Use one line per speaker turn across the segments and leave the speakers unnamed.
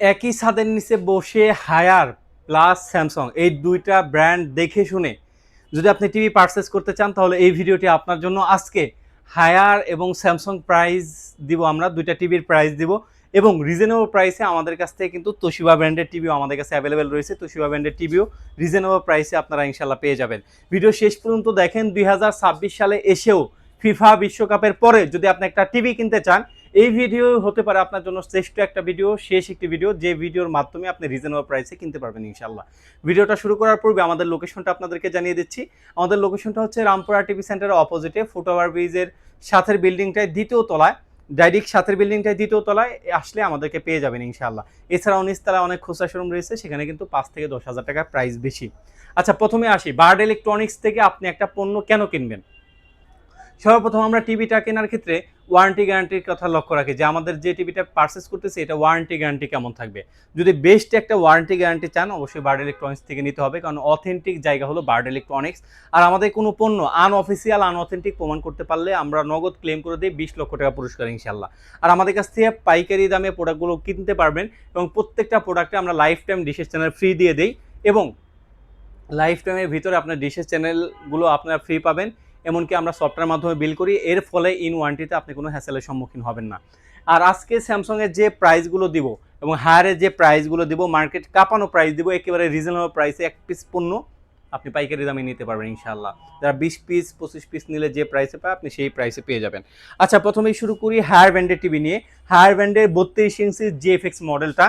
একই ছাদের নিচে বসে হায়ার প্লাস স্যামসাং এই দুইটা ব্র্যান্ড দেখে শুনে যদি আপনি টিভি পারচেস করতে চান তাহলে এই ভিডিওটি আপনার জন্য। আজকে হায়ার এবং স্যামসাং প্রাইস দিব, আমরা দুইটা টিভির প্রাইস দিব এবং রিজনেবল প্রাইসে আমাদের কাছ থেকে কিন্তু তোশিবা ব্র্যান্ডের টিভিও আমাদের কাছে অ্যাভেলেবেল রয়েছে। তোশিবা ব্র্যান্ডের টিভিও রিজনেবল প্রাইসে আপনারা ইনশাল্লাহ পেয়ে যাবেন। ভিডিও শেষ পর্যন্ত দেখেন। 2026 সালে এসেও ফিফা বিশ্বকাপের পরে যদি আপনি একটা টিভি কিনতে চান, এই ভিডিও হতে পারে আপনার জন্য শ্রেষ্ঠ একটা ভিডিও, শেষ একটি ভিডিও, যে ভিডিওর মাধ্যমে আপনি রিজনেবল প্রাইসে কিনতে পারবেন ইনশাল্লাহ। ভিডিওটা শুরু করার পূর্বে আমাদের লোকেশনটা আপনাদেরকে জানিয়ে দিচ্ছি। আমাদের লোকেশনটা হচ্ছে রামপুরা টিভি সেন্টারের অপোজিটে, ফুটওভার ব্রিজের সাথের বিল্ডিংটায় দ্বিতীয় তলায়, ডাইরেক্ট সাথের বিল্ডিংটায় দ্বিতীয় তলায় আসলে আমাদেরকে পেয়ে যাবেন ইনশাল্লাহ। এছাড়াও নিচতলায় অনেক খুচরা শোরুম রয়েছে, সেখানে কিন্তু 5 থেকে 10,000 টাকা প্রাইস বেশি। আচ্ছা, প্রথমে আসি বার্ড ইলেকট্রনিক্স থেকে আপনি একটা পণ্য কেন কিনবেন। সর্বপ্রথম আমরা টিভিটা কেনার ক্ষেত্রে ওয়ারেন্টি গ্যারান্টির কথা লক্ষ্য রাখি, যে আমাদের যে টিভিটা পারচেস করতেছি এটা ওয়ারেন্টি গ্যারান্টি কেমন থাকবে। যদি বেস্ট একটা ওয়ারেন্টি গ্যারান্টি চান অবশ্যই বার্ড ইলেকট্রনিক্স থেকে নিতে হবে, কারণ অথেন্টিক জায়গা হলো বার্ড ইলেকট্রনিক্স। আর আমাদের কোনো পণ্য আনঅফিসিয়াল আনঅথেন্টিক প্রমাণ করতে পারলে আমরা নগদ ক্লেম করে দিই 20 লক্ষ টাকা পুরস্কার ইনশাল্লাহ। আর আমাদের কাছ থেকে পাইকারি দামে প্রোডাক্টগুলো কিনতে পারবেন এবং প্রত্যেকটা প্রোডাক্টে আমরা লাইফ টাইম ডিশের চ্যানেল ফ্রি দিয়ে দিই এবং লাইফ টাইমের ভিতরে আপনার ডিশের চ্যানেলগুলো আপনারা ফ্রি পাবেন। এমনকি আমরা সফটওয়্যার মাধ্যমে বিল করি, এর ফলে ইন ওয়ারেন্টিতে আপনি কোনো হ্যাসেলের সম্মুখীন হবেন না। আর আজকে স্যামসাংয়ের যে প্রাইসগুলো দিব এবং হায়ারের যে প্রাইসগুলো দিব, মার্কেট কাঁপানো প্রাইস দিব, একেবারে রিজনেবল প্রাইসে এক পিস পণ্য আপনি পাইকারি দামে নিতে পারবেন ইনশাআল্লাহ। যারা 20 পিস 25 পিস নিলে যে প্রাইসে পায় আপনি সেই প্রাইসে পেয়ে যাবেন। আচ্ছা, প্রথমেই শুরু করি হায়ার ব্র্যান্ডের টিভি নিয়ে। হায়ার ব্র্যান্ডের 32 ইঞ্চি জিএফএক্স মডেলটা,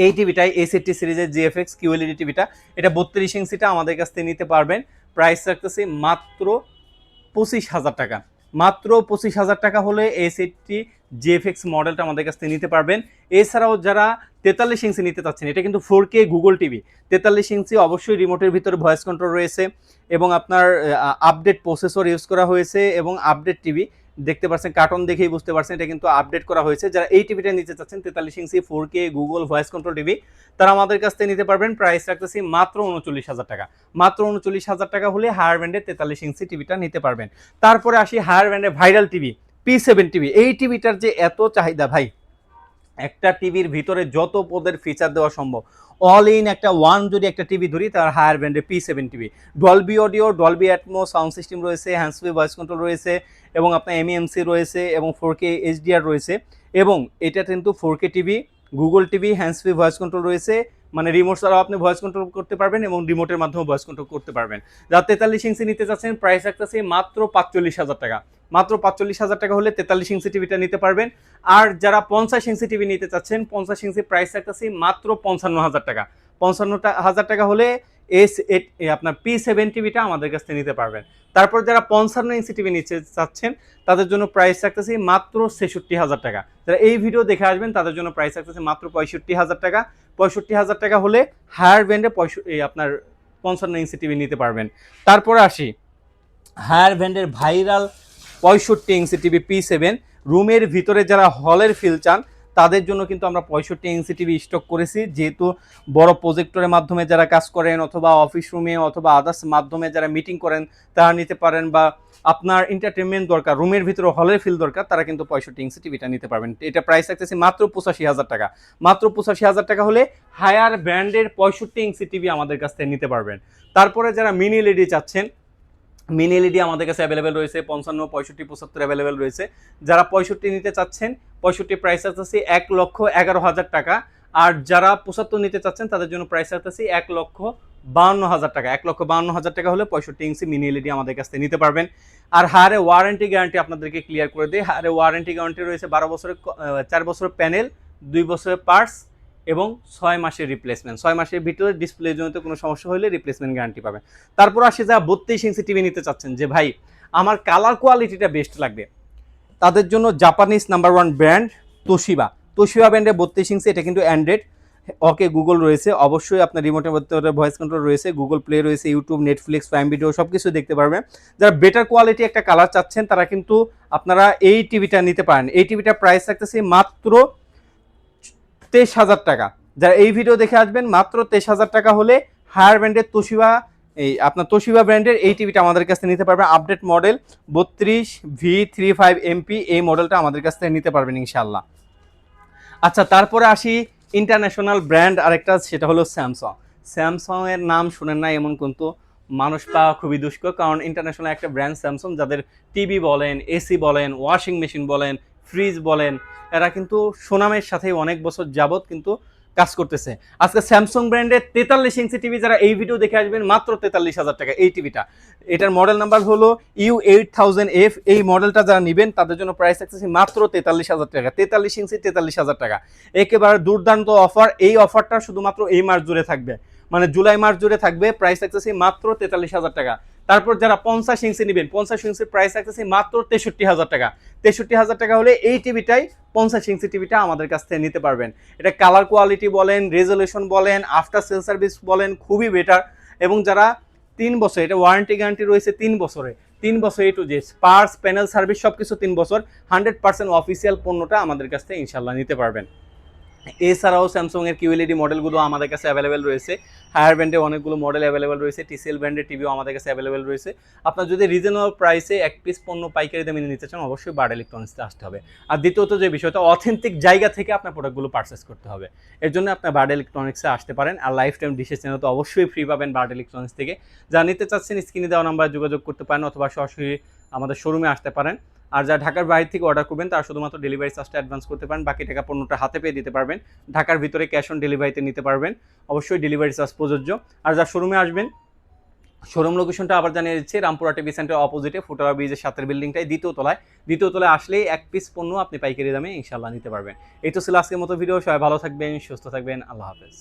এই টিভিটাই A70 সিরিজের জিএফএক্স কিউএলইডি টিভিটা, এটা 32 ইঞ্চিটা আমাদের কাছ থেকে নিতে পারবেন। প্রাইস রাখতেছি মাত্র 25,000 টাকা। মাত্র 25,000 টাকা হলে A70 জিএফএক্স মডেলটা আমাদের কাছ থেকে নিতে পারবেন। এছাড়াও যারা 43 ইঞ্চি নিতে চাচ্ছেন, এটা কিন্তু 4K গুগল টিভি। 43 ইঞ্চি অবশ্যই রিমোটের ভিতরে ভয়েস কন্ট্রোল রয়েছে এবং আপনার আপডেট প্রসেসর ইউজ করা হয়েছে এবং আপডেট টিভি দেখতে পাচ্ছেন, কার্টুন দেখেই বুঝতে পারছেন এটা কিন্তু আপডেট করা হয়েছে। যারা এই টিভিটা নিতে চাচ্ছেন 43 ইঞ্চি 4K Google voice control TV, তারা আমাদের কাছ থেকে নিতে পারবেন। প্রাইস রাখতেছি মাত্র 39,000 টাকা। মাত্র 39,000 টাকা হলে হায়ার ব্র্যান্ডের 43 ইঞ্চি টিভিটা নিতে পারবেন। তারপরে আসি হায়ার ব্র্যান্ডের ভাইরাল টিভি P7 টিভি। এই টিভিটার যে এত চাহিদা ভাই, একটা টিভির ভিতরে যত পদের ফিচার দেওয়া সম্ভব অল ইন একটা ওয়ান যদি একটা টিভি ধরি, তার হায়ার ব্র্যান্ডের P7 TV. Dolby audio, Dolby Atmos sound system রয়েছে, হ্যান্ডস ফ্রি ভয়েস কন্ট্রোল রয়েছে এবং আপনার এমইএমসি রয়েছে এবং 4K HDR রয়েছে। এবং এটা কিন্তু 4K TV, Google TV, hands free voice control রয়েছে, মানে রিমোট ছাড়াও আপনি ভয়েস কন্ট্রোল করতে পারবেন এবং রিমোটের মাধ্যমে ভয়েস কন্ট্রোল করতে পারবেন। যারা 43 ইঞ্চি নিতে চাচ্ছেন প্রাইস রাখতেছে মাত্র 45,000 টাকা। মাত্র 45,000 টাকা হলে 43 ইঞ্চি টিভিটা নিতে পারবেন। আর যারা 50 ইঞ্চি টিভি নিতে চাচ্ছেন, 50 ইঞ্চি প্রাইস রাখতেছি মাত্র 55,000 টাকা। 55,000 টাকা হলে আপনার P7 টিভিটা আমাদের কাছ থেকে নিতে পারবেন। তারপর যারা 55 ইঞ্চি টিভি নিতে চাচ্ছেন তাদের জন্য প্রাইস রাখতেছি মাত্র 66,000 টাকা। যারা এই ভিডিও দেখে আসবেন তাদের জন্য প্রাইস রাখতেছি মাত্র 65,000 টাকা। 65,000 টাকা হলে হায়ার ব্র্যান্ডে আপনার 55 ইঞ্চি টিভি নিতে পারবেন। তারপরে আসি হায়ার ব্র্যান্ডের ভাইরাল 65 ইঞ্চি টিভি P7। রুমের ভিতরে যারা হলের ফিল চান তাদের জন্য কিন্তু আমরা 65 ইঞ্চি টিভি স্টক করেছি, যেহেতু বড় প্রজেক্টরের মাধ্যমে যারা কাজ করেন অথবা অফিস রুমে অথবা আদার্স মাধ্যমে যারা মিটিং করেন তারা নিতে পারেন, বা আপনার এন্টারটেনমেন্ট দরকার, রুমের ভিতরে হলের ফিল দরকার, তারা কিন্তু 65 ইঞ্চি টিভিটা নিতে পারবেন। এটা প্রাইস রাখতেছি মাত্র 85,000 টাকা। মাত্র 85,000 টাকা হলে হায়ার ব্র্যান্ডের 65 ইঞ্চি টিভি আমাদের কাছ থেকে নিতে পারবেন। তারপরে যারা মিনি এলইডি চাচ্ছেন, মিনি এলইডি আমাদের কাছে অ্যাভেলেবেল রয়েছে, 55, 65, 75 অ্যাভেলেবেল রয়েছে। যারা 65 নিতে চাচ্ছেন, 65 প্রাইস আছে 1,11,000 টাকা। আর যারা 75 নিতে চাচ্ছেন তাদের জন্য প্রাইস আছে 1,52,000 টাকা। 1,52,000 টাকা হলে 65 ইঞ্চি মিনি এলইডি আমাদের কাছ থেকে নিতে পারবেন। আর হারে ওয়ারেন্টি গ্যারান্টি আপনাদেরকে ক্লিয়ার করে দিই। হারে ওয়ারেন্টি গ্যারান্টি রয়েছে 12 বছরের, 4 বছরের প্যানেল, 2 বছরের পার্টস এবং 6 মাসের রিপ্লেসমেন্ট। 6 মাসের ভিতরে ডিসপ্লে জনিত কোনো সমস্যা হলে রিপ্লেসমেন্ট গ্যারান্টি পাবেন। তারপর আসে যা 32 ইঞ্চি টিভি নিতে চাচ্ছেন, যে ভাই আমার কালার কোয়ালিটিটা বেস্ট লাগবে, তাদের জন্য Japanese number 1 brand Toshiba. Toshiba ব্র্যান্ডের 32 ইঞ্চি, এটা কিন্তু অ্যান্ড্রয়েড, ওকে গুগল রয়েছে, অবশ্যই আপনার রিমোটের মধ্যে ভয়েস কন্ট্রোল রয়েছে, গুগল প্লে রয়েছে, ইউটিউব, নেটফ্লিক্স, প্রাইম ভিডিও সব কিছু দেখতে পারবেন। যারা বেটার কোয়ালিটি একটা কালার চাচ্ছেন তারা কিন্তু আপনারা এই টিভিটা নিতে পারেন। এই টিভিটা প্রাইস রাখতেছি মাত্র 23,000 টাকা। যারা এই ভিডিও দেখে আসবেন মাত্র 23,000 টাকা হলে হায়ার ব্র্যান্ডের তোশিবা, এই আপনার তোশিবা ব্র্যান্ডের এই টিভিটা আমাদের কাছ থেকে নিতে পারবেন। আপডেট মডেল 32V35MP এই মডেলটা আমাদের কাছ থেকে নিতে পারবেন ইনশাআল্লাহ। আচ্ছা, তারপরে আসি ইন্টারন্যাশনাল ব্র্যান্ড আরেকটা, সেটা হলো স্যামসাং। স্যামসাংয়ের নাম শুনেন না এমন কিন্তু মানুষ পাওয়া খুবই দুষ্কর, কারণ ইন্টারন্যাশনাল একটা ব্র্যান্ড স্যামসাং, যাদের টিভি বলেন, এসি বলেন, ওয়াশিং মেশিন বলেন, ফ্রিজ বলেন, এরা কিন্তু সুনামের সাথে অনেক বছর যাবত কিন্তু কাজ করতেছে। আজকে স্যামসাং ব্র্যান্ডের 43 ইঞ্চি টিভি যারা এই ভিডিও দেখে আসবেন মাত্র 43,000 টাকা এই টিভিটা। এটার মডেল নাম্বার হলো U8000F। এই মডেলটা যারা নেবেন তাদের জন্য প্রাইস থাকতেছে মাত্র 43,000 টাকা। 43 ইঞ্চি 43,000 টাকা, একেবারে দুর্দান্ত অফার। এই অফারটা শুধুমাত্র এই মাস জুড়ে থাকবে, মানে জুলাই মাস জুড়ে থাকবে। প্রাইস থাকতেছে মাত্র 43,000 টাকা। তারপর যারা 50 ইঞ্চি নেবেন, 50 ইঞ্চির প্রাইস থাকতেছে মাত্র 63,000 টাকা। 63,000 টাকা হলে এই টিভিটাই, 50 ইঞ্চি টিভিটা আমাদের কাছ থেকে নিতে পারবেন। এটা কালার কোয়ালিটি বলেন, রেজলিউশন বলেন, আফটার সেল সার্ভিস বলেন, খুবই বেটার। এবং যারা 3 বছর, এটা ওয়ারেন্টি গ্যারান্টি রয়েছে 3 বছরে, 3 বছর A to Z parts, panel, service সবকিছু 3 বছর। 100% অফিসিয়াল পণ্যটা আমাদের কাছ থেকে ইনশাল্লাহ নিতে পারবেন। এছাড়াও স্যামসাংয়ের কিউএলইডি মডেলগুলো আমাদের কাছে অ্যাভেলেবেল রয়েছে। হায়ার ব্র্যান্ডে অনেকগুলো মডেল অ্যাভেলেবেল রয়েছে। টিসিএল ব্র্যান্ডের টিভিও আমাদের কাছে অ্যাভেলেবেল রয়েছে। আপনার যদি রিজনেবল প্রাইসে এক পিস পণ্য পাইকারি দামে নিতে চান, অবশ্যই বার্ড ইলেকট্রনিক্সে আসতে হবে। আর দ্বিতীয়ত যে বিষয়টা, অথেন্টিক জায়গা থেকে আপনার প্রোডাক্টগুলো পারচেস করতে হবে। এর জন্য আপনার বার্ড ইলেকট্রনিক্সে আসতে পারেন। আর লাইফ টাইম ডিশের চ্যানেল তো অবশ্যই ফ্রি পাবেন বার্ড ইলেকট্রনিক্স থেকে। যা নিতে চাচ্ছেন স্ক্রিনে দেওয়া নাম্বারে যোগাযোগ করতে পারেন, অথবা সরাসরি আমাদের শোরুমে আসতে পারেন। আর যারা ঢাকার বাইরে থেকে অর্ডার করবেন তারা শুধুমাত্র ডেলিভারি চার্জটা অ্যাডভান্স করতে পারেন, বাকি টাকা পণ্যটা হাতে পেয়ে দিতে পারবেন। ঢাকার ভিতরে ক্যাশ অন ডেলিভারিতে নিতে পারবেন, অবশ্যই ডেলিভারি চার্জ প্রযোজ্য। আর যারা শোরুমে আসবেন, শোরুম লোকেশনটা আবার জানিয়ে দিচ্ছি, রামপুরা টিভি সেন্টার অপোজিটে ফুটওভার ব্রিজের সাথের বিল্ডিংটাই দ্বিতীয় তলায় আসলেই এক পিস পণ্য আপনি পাইকারি দামে ইনশাল্লাহ নিতে পারবেন। এই তো ছিল আজকের মতো ভিডিও। সবাই ভালো থাকবেন, সুস্থ থাকবেন, আল্লাহ হাফেজ।